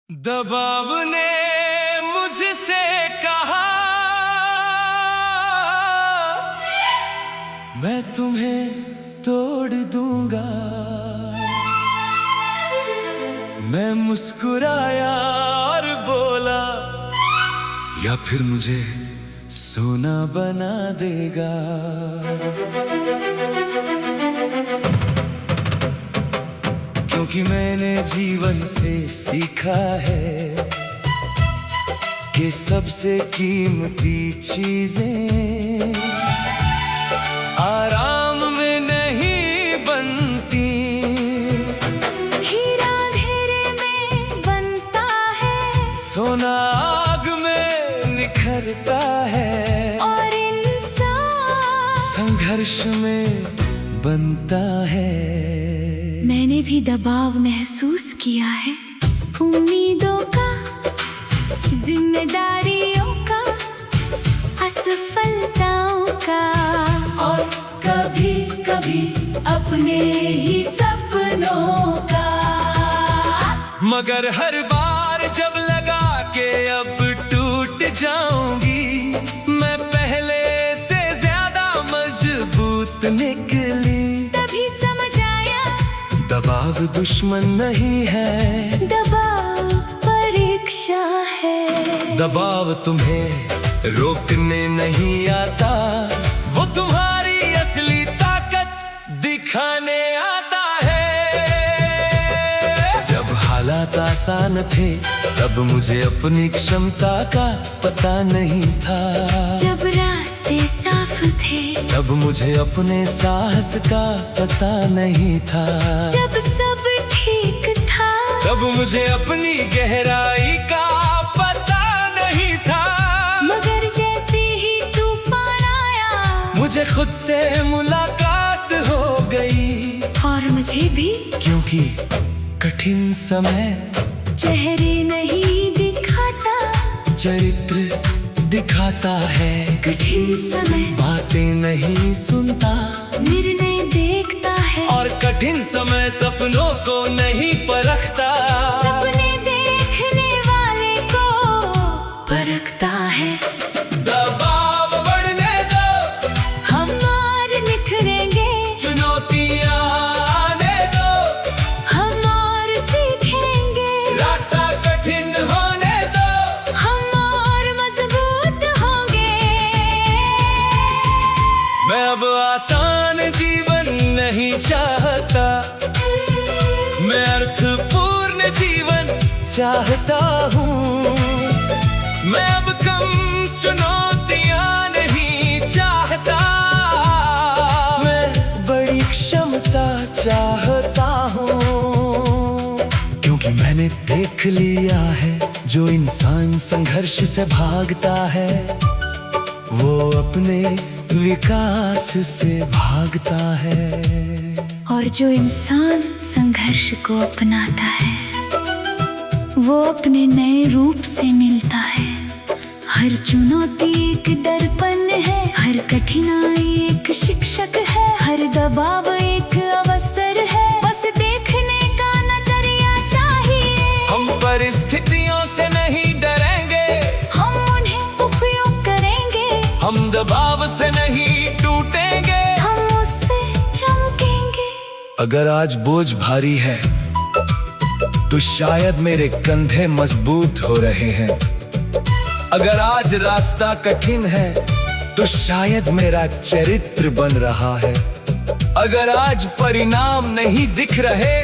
दबाव ने मुझसे कहा मैं तुम्हें तोड़ दूंगा। मैं मुस्कुराया और बोला या फिर मुझे सोना बना देगा। क्योंकि मैंने जीवन से सीखा है कि सबसे कीमती चीजें आराम में नहीं बनती। हीरा अंधेरे में बनता है, सोना आग में निखरता है, और इंसान संघर्ष में बनता है। मैंने भी दबाव महसूस किया है, उम्मीदों का, जिम्मेदारियों का, असफलताओं का, और कभी कभी अपने ही सपनों का। मगर हर बार जब लगा के अब टूट जाऊंगी, मैं पहले से ज्यादा मजबूत निकली। तभी समझ आया दबाव दुश्मन नहीं है, दबाव परीक्षा है। दबाव तुम्हें रोकने नहीं आता, वो तुम्हारी असली ताकत दिखाने आता है। जब हालात आसान थे तब मुझे अपनी क्षमता का पता नहीं था। जब रास्ते साफ थे, तब मुझे अपने साहस का पता नहीं था। जब सब ठीक था, तब मुझे अपनी गहराई का पता नहीं था। मगर जैसे ही तूफान आया, मुझे खुद से मुलाकात हो गई। और मुझे भी क्योंकि कठिन समय चेहरे नहीं दिखाता, चरित्र दिखाता है। कठिन समय बातें नहीं सुनता, निर्णय देखता है, और कठिन समय सपनों को नहीं परखता। सपने देखने वाले को परखता है। दबाव बढ़ने दो, हम और निखरेंगे, चुनौतियां आने दो, हम और सीखेंगे, रास्ता कठिन होने दो, हम और मजबूत होंगे। मैं अब आसान जीवन नहीं चाहता, मैं अर्थपूर्ण जीवन चाहता हूँ। मैं अब कम चुनौतियाँ नहीं चाहता, मैं बड़ी क्षमता चाहता हूँ। क्योंकि मैंने देख लिया है जो इंसान संघर्ष से भागता है, वो अपने विकास से भागता है। और जो इंसान संघर्ष को अपनाता है, वो अपने नए रूप से मिलता है। हर चुनौती एक दर्पण है, हर कठिनाई एक शिक्षक है, हर दबाव एक अवसर है। बस देखने का नजरिया चाहिए। हम परिस्थितियों से नहीं डरेंगे, हम उन्हें उपयोग करेंगे, हम दबाव से नहीं टूटेंगे, हम उससे चमकेंगे। अगर आज बोझ भारी है तो शायद मेरे कंधे मजबूत हो रहे हैं। अगर आज रास्ता कठिन है तो शायद मेरा चरित्र बन रहा है। अगर आज परिणाम नहीं दिख रहे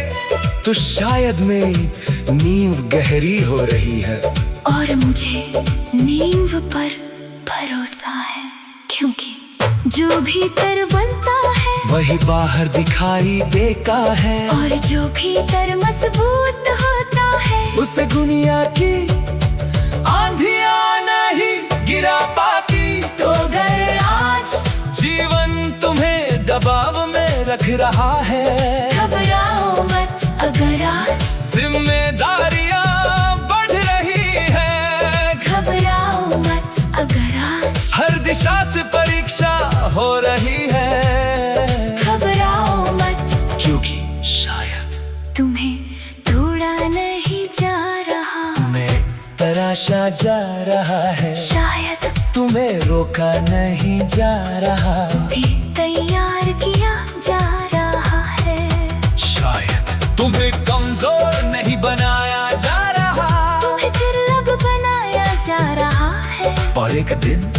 तो शायद मेरी नींव गहरी हो रही है। और मुझे नींव पर भरोसा है, क्योंकि जो भीतर बनता है वही बाहर दिखाई देता है। और जो भीतर मजबूत होता है, उसे दुनिया की आंधियां नहीं गिरा पाती। तो अगर आज जीवन तुम्हें दबाव में रख रहा है, घबराओ मत। अगर आज जिम्मेदारियां बढ़ रही है, घबराओ मत। अगर आज हर दिशा से परीक्षा हो रही है, घबराओ मत। क्योंकि शायद तुम्हें तोड़ा नहीं जा रहा। तमाशा जा रहा है, शायद तुम्हें रोका नहीं जा रहा, भी तैयार किया जा रहा है। शायद तुम्हें कमजोर नहीं बनाया जा रहा, तुम्हें दुर्लभ बनाया जा रहा है। और एक दिन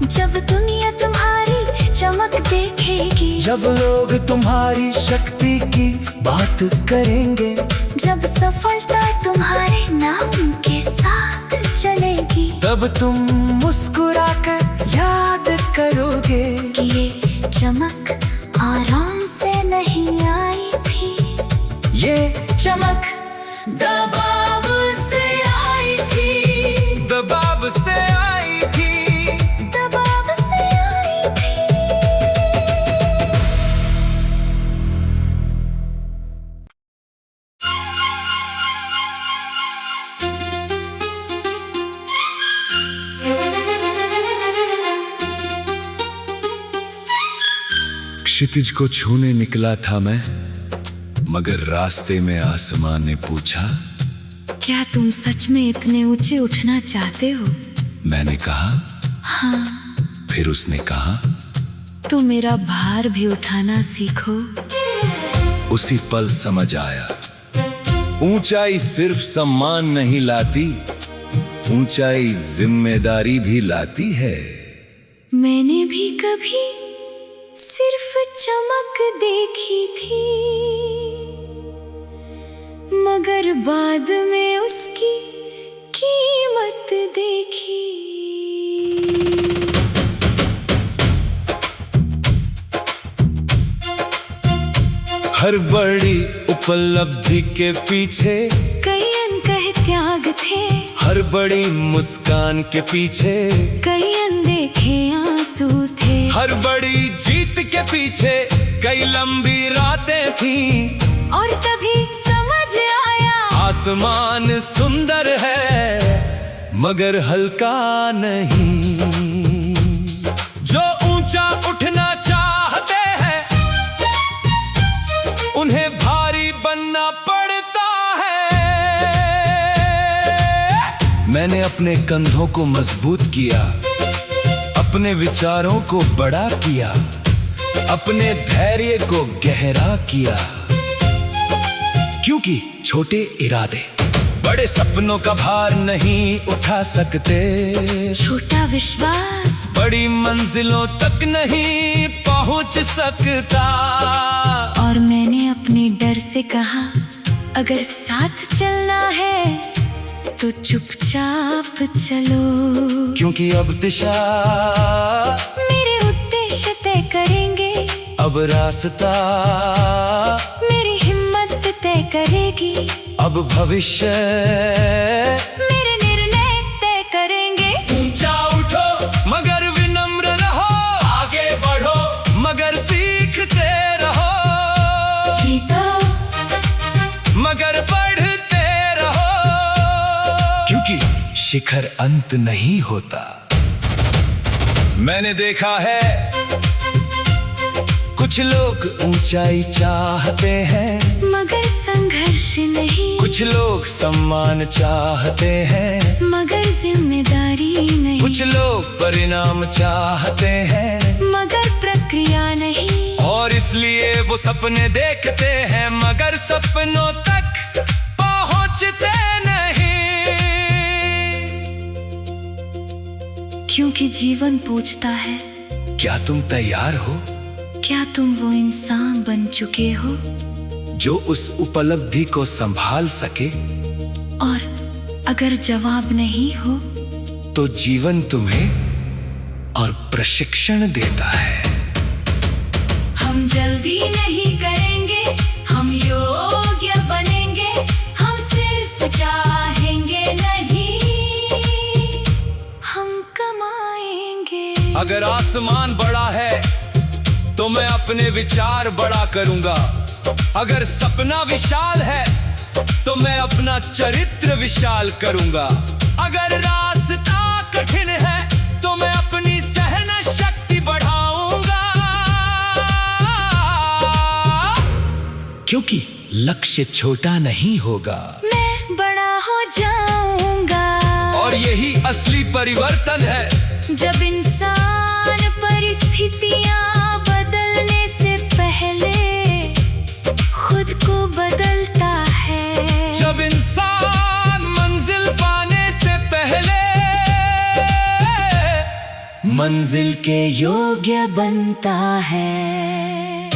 जब दुनिया तुम्हारी चमक देखेगी, जब लोग तुम्हारी शक्ति की बात करेंगे, जब सफलता तुम्हारे नाम के साथ चलेगी, तब तुम मुस्कुराकर याद करोगे कि ये चमक आराम से नहीं आई थी, ये चमक दबाव से आई थी, दबाव से आई थी। दबाव से आई थी। क्षितिज को छूने निकला था मैं, मगर रास्ते में आसमान ने पूछा, क्या तुम सच में इतने ऊंचे उठना चाहते हो? मैंने कहा हाँ। फिर उसने कहा, तो मेरा भार भी उठाना सीखो। उसी पल समझ आया, ऊंचाई सिर्फ सम्मान नहीं लाती, ऊंचाई जिम्मेदारी भी लाती है। मैंने भी कभी सिर्फ चमक देखी थी, मगर बाद में उसकी कीमत देखी। हर बड़ी उपलब्धि के पीछे कई अनकहे त्याग थे, हर बड़ी मुस्कान के पीछे कई अनदेखे आंसू थे, हर बड़ी जीत के पीछे कई लंबी रातें थीं। और तभी समझ आया, आसमान सुंदर है मगर हल्का नहीं। जो ऊंचा उठना चाहते हैं उन्हें भारी बनना पड़ता है। मैंने अपने कंधों को मजबूत किया, अपने विचारों को बड़ा किया, अपने धैर्य को गहरा किया, क्योंकि छोटे इरादे बड़े सपनों का भार नहीं उठा सकते, छोटा विश्वास बड़ी मंजिलों तक नहीं पहुंच सकता। और मैंने अपने डर से कहा, अगर साथ चलना है तो चुपचाप चलो, क्योंकि अब दिशा मेरे उद्देश्य तय करेंगे, अब रास्ता मेरी हिम्मत तय करेगी, अब भविष्य मेरे निर्णय तय करेंगे। ऊंचा उठो मगर विनम्र रहो, आगे बढ़ो मगर सीखते रहो, जीतो मगर बढ़ते रहो, क्योंकि शिखर अंत नहीं होता। मैंने देखा है कुछ लोग ऊंचाई चाहते हैं मगर संघर्ष नहीं, कुछ लोग सम्मान चाहते हैं मगर जिम्मेदारी नहीं, कुछ लोग परिणाम चाहते हैं मगर प्रक्रिया नहीं। और इसलिए वो सपने देखते हैं मगर सपनों तक पहुंचते नहीं। क्योंकि जीवन पूछता है, क्या तुम तैयार हो? क्या तुम वो इंसान बन चुके हो जो उस उपलब्धि को संभाल सके? और अगर जवाब नहीं हो तो जीवन तुम्हें और प्रशिक्षण देता है। हम जल्दी नहीं करेंगे, हम योग्य बनेंगे, हम सिर्फ चाहेंगे नहीं, हम कमाएंगे। अगर आसमान बड़ा है तो मैं अपने विचार बड़ा करूंगा, अगर सपना विशाल है तो मैं अपना चरित्र विशाल करूंगा, अगर रास्ता कठिन है तो मैं अपनी सहन शक्ति बढ़ाऊंगा, क्योंकि लक्ष्य छोटा नहीं होगा मैं बड़ा हो जाऊंगा। और परिवर्तन है। जब इंसान परिस्थितियां बदलने से पहले खुद को बदलता है। जब इंसान मंजिल पाने से पहले मंजिल के योग्य बनता है।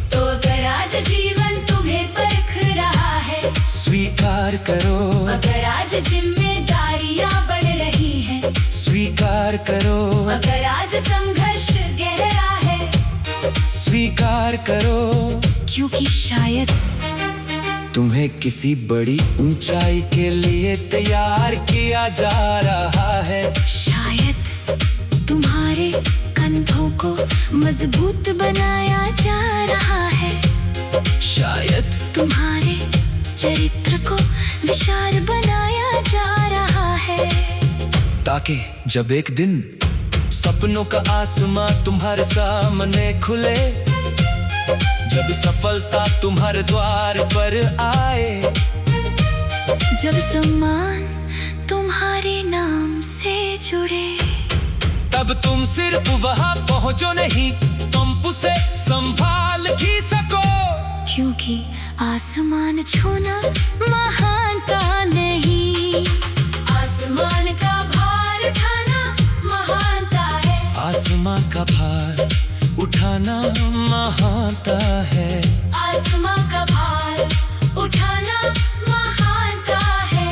तो अगर आज जीवन तुम्हें परख रहा है, स्वीकार करो। अगर आज जिम्मेदारियां बढ़ रही हैं, स्वीकार करो। अगर आज संघर्ष गहरा है, स्वीकार करो। क्योंकि शायद तुम्हें किसी बड़ी ऊंचाई के लिए तैयार किया जा रहा है। शायद तुम्हारे कंधों को मजबूत बनाया जा रहा है। शायद तुम्हारे चरित्र को विशाल बनाया जा रहा है। ताकि जब एक दिन सपनों का आसमां तुम्हारे सामने खुले, जब सफलता तुम्हारे द्वार पर आए, जब सम्मान तुम्हारे नाम से जुड़े, तब तुम सिर्फ वहां पहुंचो नहीं, तुम उसे संभाल ही सको। क्योंकि आसमान छूना महानता नहीं, आसमान का भार उठाना महानता है। आसमां का भार उठाना महानता है। आसमां का भार उठाना महानता है।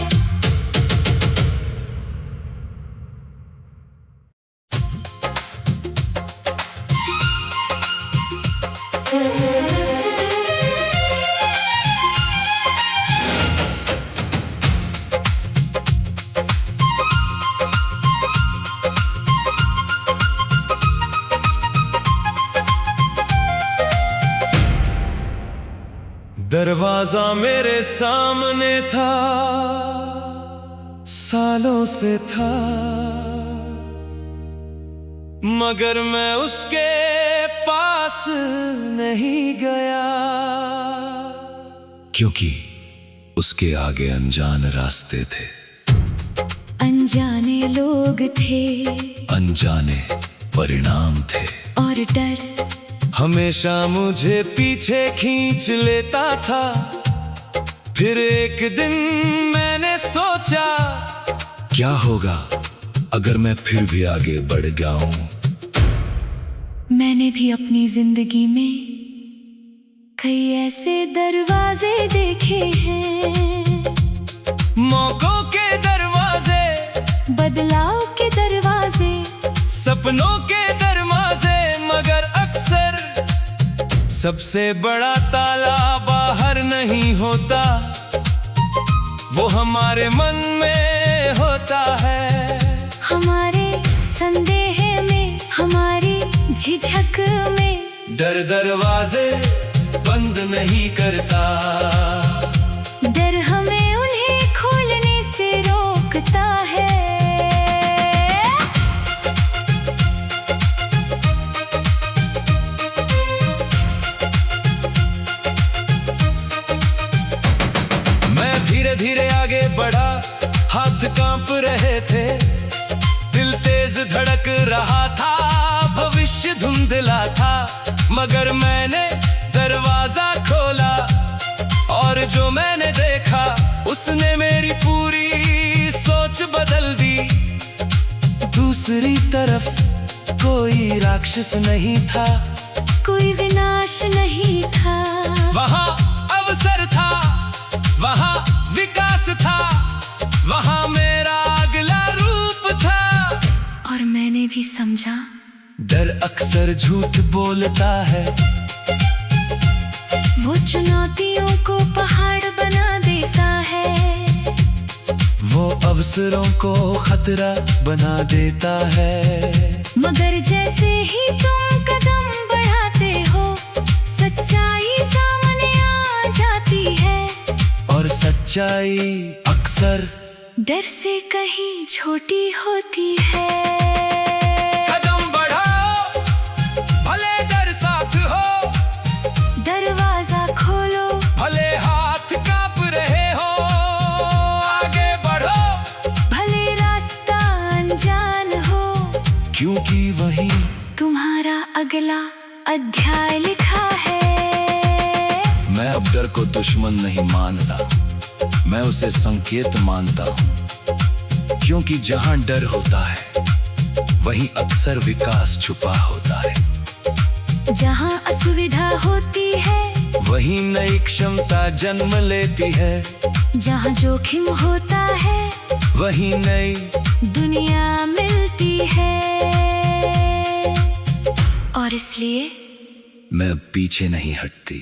दरवाजा मेरे सामने था, सालों से था, मगर मैं उसके पास नहीं गया, क्योंकि उसके आगे अनजान रास्ते थे। अनजाने लोग थे, अनजाने परिणाम थे, और डर हमेशा मुझे पीछे खींच लेता था। फिर एक दिन मैंने सोचा, क्या होगा अगर मैं फिर भी आगे बढ़ जाऊं। मैंने भी अपनी जिंदगी में कई ऐसे दरवाजे देखे हैं, मौकों के दरवाजे, बदलाव के दरवाजे, सपनों के दरवाजे, मगर अक्सर सबसे बड़ा ताला बाहर नहीं होता, वो हमारे मन में होता है। हमारे संदेह में, हमारी झिझक में। डर दरवाजे बंद नहीं करता, डर हमें उन्हें खोलने से रोकता है। धीरे धीरे आगे बढ़ा, हाथ कांप रहे थे, दिल तेज धड़क रहा था, भविष्य धुंधला था, मगर मैंने दरवाजा खोला, और जो मैंने देखा उसने मेरी पूरी सोच बदल दी। दूसरी तरफ कोई राक्षस नहीं था, कोई विनाश नहीं था, वहाँ अवसर था, वहाँ विकास था, वहाँ मेरा अगला रूप था। और मैंने भी समझा, डर अक्सर झूठ बोलता है, वो चुनौतियों को पहाड़ बना देता है, वो अवसरों को खतरा बना देता है। मगर जैसे ही तुम कदम बढ़ाते हो, सच्चाई सामने आ जाती है, और सच्चाई अक्सर डर से कहीं छोटी होती है। कदम बढ़ाओ, भले डर साथ हो, दरवाजा खोलो, भले हाथ कांप रहे हो, आगे बढ़ो, भले रास्ता अगला अध्याय लिखा है। मैं अब डर को दुश्मन नहीं मानता, मैं उसे संकेत मानता हूँ, क्योंकि जहाँ डर होता है वहीं अक्सर विकास छुपा होता है। जहाँ असुविधा होती है वहीं नई क्षमता जन्म लेती है। जहाँ जोखिम होता है वहीं नई दुनिया मिलती है। और इसलिए मैं अब पीछे नहीं हटती,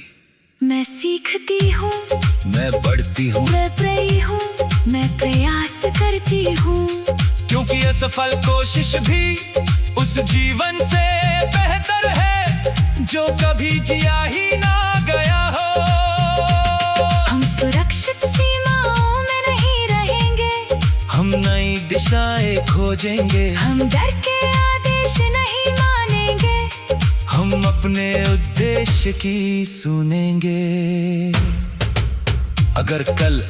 मैं सीखती हूँ, मैं बढ़ती हूँ, मैं प्रयी हूँ, मैं प्रयास करती हूँ। क्योंकि असफल कोशिश भी उस जीवन से बेहतर है जो कभी जिया ही ना गया हो। हम सुरक्षित सीमाओं में नहीं रहेंगे, हम नई दिशाएं खोजेंगे, हम डर के आदेश नहीं मानेंगे, हम अपने उद्देश्य की सुनेंगे। अगर कल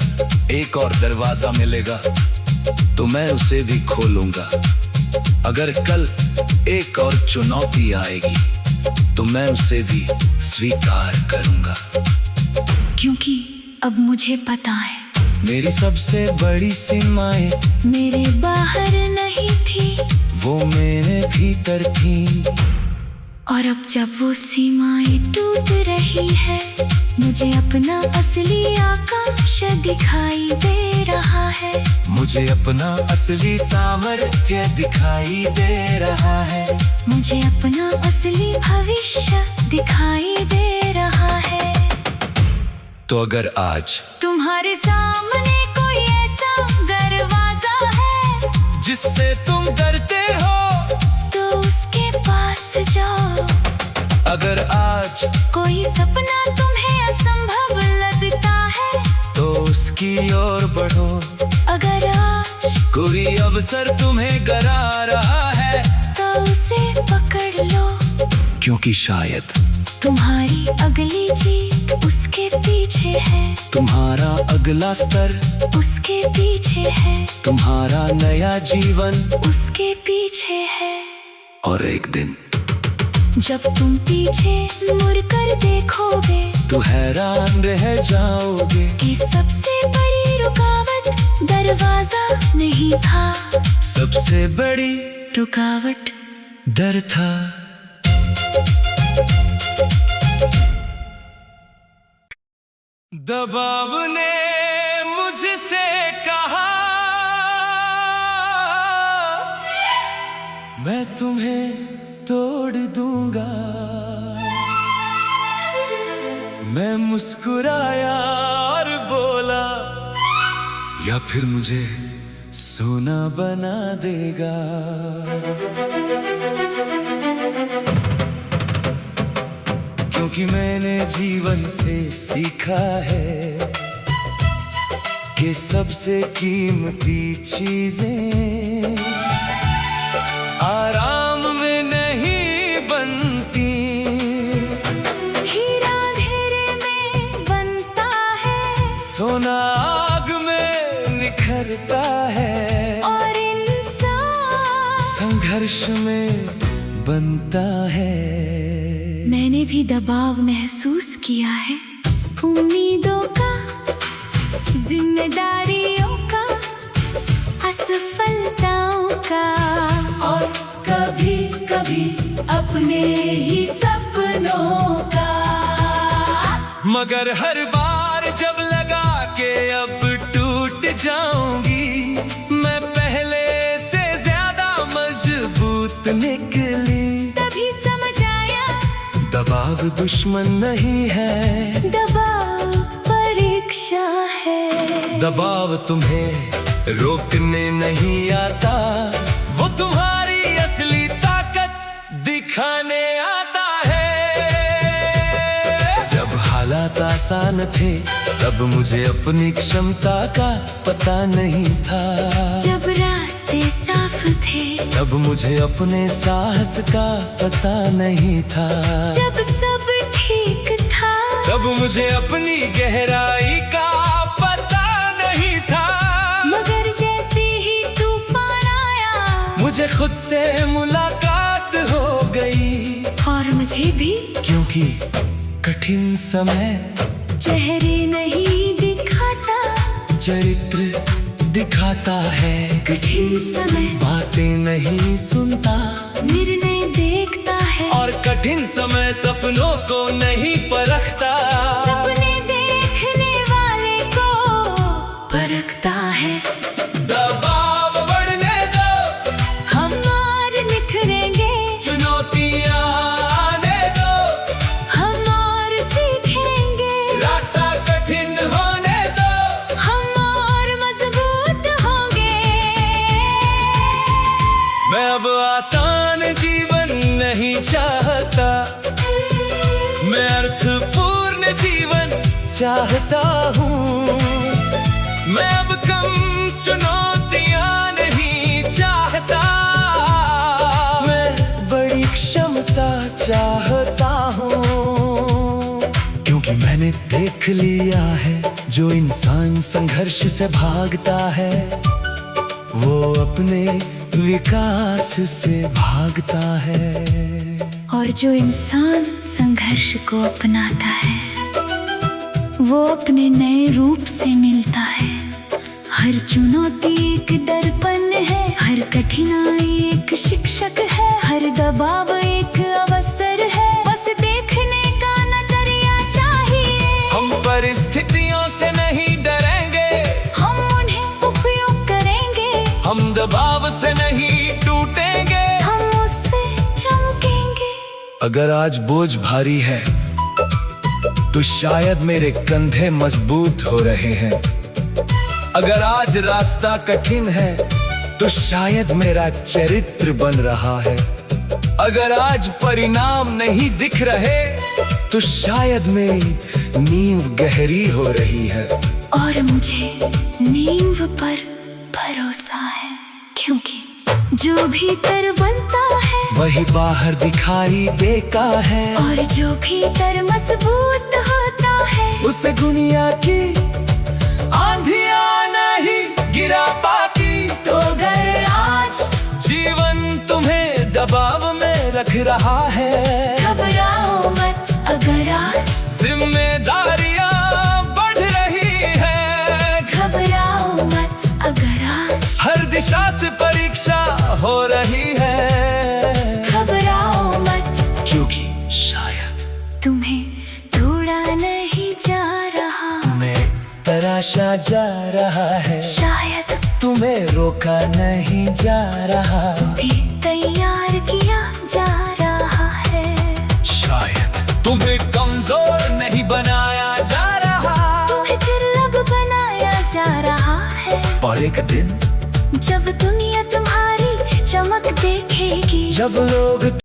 एक और दरवाजा मिलेगा तो मैं उसे भी खोलूंगा। अगर कल एक और चुनौती आएगी तो मैं उसे भी स्वीकार करूंगा। क्योंकि अब मुझे पता है मेरी सबसे बड़ी सीमाएं मेरे बाहर नहीं थी, वो मेरे भीतर थी। और अब जब वो सीमाएं टूट रही है, मुझे अपना असली आकाश दिखाई दे रहा है। मुझे अपना असली सामर्थ्य दिखाई दे रहा है। मुझे अपना असली भविष्य दिखाई दे रहा है। तो अगर आज तुम्हारे सामने कोई ऐसा दरवाजा है जिससे तुम डरते हो तो उसके पास जाओ। अगर आज कोई सपना तुम्हें असंभव लगता है तो उसकी ओर बढ़ो। अगर आज कोई अवसर तुम्हें गरा रहा है तो उसे पकड़ लो, क्योंकि शायद तुम्हारी अगली जीत उसके पीछे है। तुम्हारा अगला स्तर उसके पीछे है, तुम्हारा नया जीवन उसके पीछे है। और एक दिन जब तुम पीछे मुड़कर देखोगे तो हैरान रह जाओगे कि सबसे बड़ी रुकावट दरवाजा नहीं था, सबसे बड़ी रुकावट डर था। दबाव ने मुझसे कहा मैं तुम्हें तोड़ दूंगा। मैं मुस्कुराया और बोला, या फिर मुझे सोना बना देगा। क्योंकि मैंने जीवन से सीखा है कि सबसे कीमती चीजें आराम में नहीं बनती। हीरा अंधेरे में बनता है, सोना आग में निखरता है, और इंसान संघर्ष में बनता है। मैंने भी दबाव महसूस किया है, उम्मीदों का, जिम्मेदारियों का, असफलताओं का, और कभी कभी अपने ही सपनों का। मगर हर बार जब लगा के अब टूट जाऊंगी, मैं पहले से ज्यादा मजबूत निकली। तभी समझ आया दबाव दुश्मन नहीं है, दबाव परीक्षा है। दबाव तुम्हें रोकने नहीं आता, वो तुम्हारी असली ताकत दिखाने आता है। जब हालात आसान थे तब मुझे अपनी क्षमता का पता नहीं था। जब रास्ते साफ थे तब मुझे अपने साहस का पता नहीं था। जब सब ठीक था तब मुझे अपनी गहराई का पता नहीं था। मगर जैसे ही तूफान आया मुझे खुद से मुलाकात हो गई, और मुझे भी, क्योंकि कठिन समय चेहरे नहीं दिखाता, चरित्र दिखाता है। कठिन समय बातें नहीं सुनता निर्णय देखता है, और कठिन समय सपनों को नहीं परखता। सपने देखने वाले को परखता है। दबाव बढ़ने दो, हम और निखरेंगे, चुनौतियां आने दो, हम और सीखेंगे, रास्ता कठिन होने दो। हम और मजबूत होंगे। मैं अब आसान जीवन नहीं चाहता, मैं अर्थपूर्ण जीवन चाहता हूँ। मैं अब कम चुनौतियां नहीं चाहता, मैं बड़ी क्षमता चाहता हूँ। क्योंकि मैंने देख लिया है, जो इंसान संघर्ष से भागता है वो अपने विकास से भागता है। और जो इंसान संघर्ष को अपनाता है वो अपने नए रूप से मिलता है। हर चुनौती एक दर्पण है, हर कठिनाई एक शिक्षक है, हर दबाव एक अवसर है। बस देखने का नजरिया चाहिए। हम परिस्थितियों से नहीं डरेंगे, हम उन्हें उपयोग करेंगे, हम दबाव से नहीं टूटेंगे, हम उससे चमकेंगे। अगर आज बोझ भारी है तो शायद मेरे कंधे मजबूत हो रहे हैं। अगर आज रास्ता कठिन है तो शायद मेरा चरित्र बन रहा है। अगर आज परिणाम नहीं दिख रहे तो शायद मेरी नींव गहरी हो रही है। और मुझे नींव पर भरोसा है, क्योंकि जो भीतर बनता है वही बाहर दिखाई देता है। और जो भीतर मजबूत होता है उसे दुनिया की आंधियां नहीं गिरा पाती। तो अगर आज जीवन तुम्हें दबाव में रख रहा है, घबराओ मत। अगर आज जिम्मेदारियां बढ़ रही है, घबराओ मत। अगर आज हर दिशा से परीक्षा हो रही है, घबराओ मत। क्योंकि शायद तुम्हें ढूंढा नहीं जा रहा, मैं तराशा जा रहा है। शायद तुम्हें रोका नहीं जा रहा, भी तैयार किया जा रहा है। शायद तुम्हें कमजोर नहीं बनाया जा रहा, तुम्हें दुर्लभ बनाया जा रहा है। और एक दिन जब दुनिया तुम्हारी चमक देखेगी, जब लोग